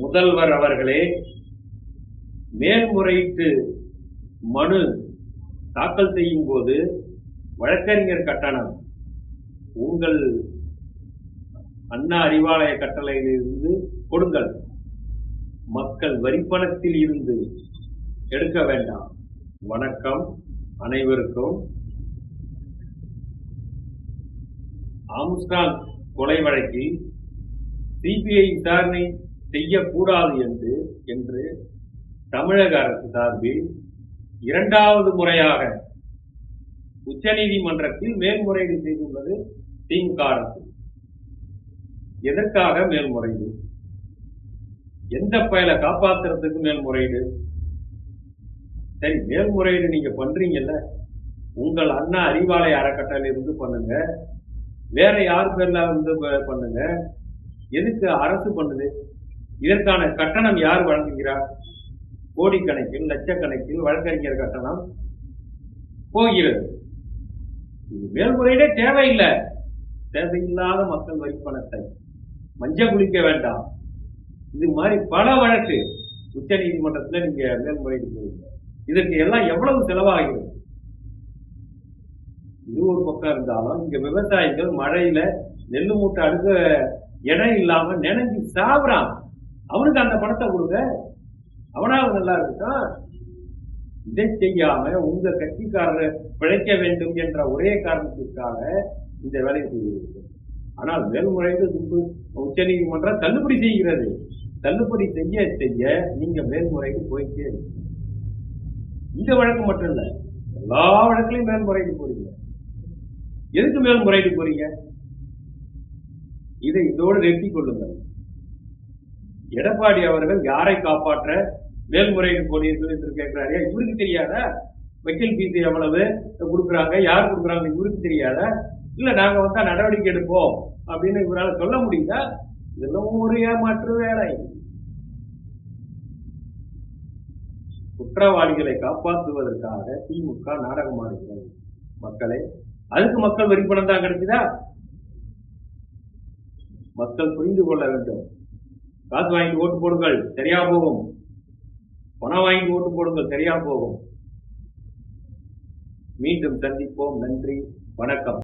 முதல்வர் அவர்களே, மேல்முறையீட்டு மனு தாக்கல் செய்யும் போது வழக்கறிஞர் கட்டணம் உங்கள் அண்ணா அறிவாலய கட்டளையிலிருந்து கொடுங்கள். மக்கள் வரிப்பணத்தில் இருந்து எடுக்க வேண்டாம். வணக்கம் அனைவருக்கும். ஆம்ஸ்ட்ராங் கொலை வழக்கில் சிபிஐ விசாரணை செய்யக்கூடாது என்று தமிழக அரசு சார்பில் இரண்டாவது முறையாக உச்சநீதிமன்றத்தில் மேல்முறையீடு செய்துள்ளது திமுக அரசு. எதற்காக மேல்முறையீடு? எந்த பயலை காப்பாற்றுறதுக்கு மேல்முறையீடு? சரி, மேல்முறையீடு நீங்க பண்றீங்கல்ல, உங்கள் அண்ணா அறிவாலய அறக்கட்டளை இருந்து பண்ணுங்க, வேற யார் பேர்ல வந்து பண்ணுங்க. எதுக்கு அரசு பண்ணுது? இதற்கான கட்டணம் யார் வழங்குகிறார்? கோடிக்கணக்கில் லட்சக்கணக்கில் வழக்கறிஞர் கட்டணம் போகிறது. இது மேல்முறையீடே தேவையில்லை. தேவையில்லாத மக்கள் வரிப்பணத்தை மஞ்ச குளிக்க வேண்டாம். இது மாதிரி பல வழக்கு உச்ச நீதிமன்றத்தில் நீங்க மேல்முறையீடு போறீங்க. இதற்கு எல்லாம் எவ்வளவு செலவாகிறது? இது ஒரு பக்கம் இருந்தாலும் இங்க விவசாயிகள் மழையில நெல்லு மூட்டை அடுக்க இடம் இல்லாம நினைஞ்சு சாவுறான். அவனுக்கு அந்த பணத்தை கொடுங்க, அவனாவது நல்லா இருக்கட்டும். இதை செய்யாம உங்க கட்சிக்காரர் பிழைக்க வேண்டும் என்ற ஒரே காரணத்திற்காக இந்த வேலை செய்கிறது. ஆனால் மேல்முறையீடு உச்ச நீதிமன்றம் தள்ளுபடி செய்கிறது. தள்ளுபடி செய்ய செய்ய நீங்க மேல்முறையீடு போயிட்டே இருக்கு. இந்த வழக்கு மட்டும் இல்ல, எல்லா வழக்குலையும் மேல்முறையீடு போறீங்க. எதுக்கு மேல்முறையீடு போறீங்க? இதை இதோடு நிறுத்திக் கொள்ளுங்கள். எடப்பாடி அவர்கள் யாரை காப்பாற்ற மேல்முறையீடு போனீர்கள் என்று கேட்கிறாரு. இவருக்கு தெரியாதா வக்கீல் பீஸ் எவ்வளவு கொடுக்குறாங்க, யார் கொடுக்குறாங்க இவருக்கு தெரியாதா? இல்ல நாங்க வந்தா நடவடிக்கை எடுப்போம் அப்படின்னு இவரால் சொல்ல முடியுதா? இதெல்லாம் ஒரு ஏமாற்று வேலை. குற்றவாளிகளை காப்பாற்றுவதற்காக திமுக நாடகம் ஆடுகிறது. மக்களே, அதுக்கு மக்கள் வரிப்பணம் தான் கிடைக்குதா? மக்கள் புரிந்து கொள்ள வேண்டும். காசு வாங்கிட்டு ஓட்டு போடுங்கள், சரியா போகும். பணம் வாங்கிட்டு ஓட்டு போடுங்கள், சரியா போகும். மீண்டும் சந்திப்போம். நன்றி, வணக்கம்.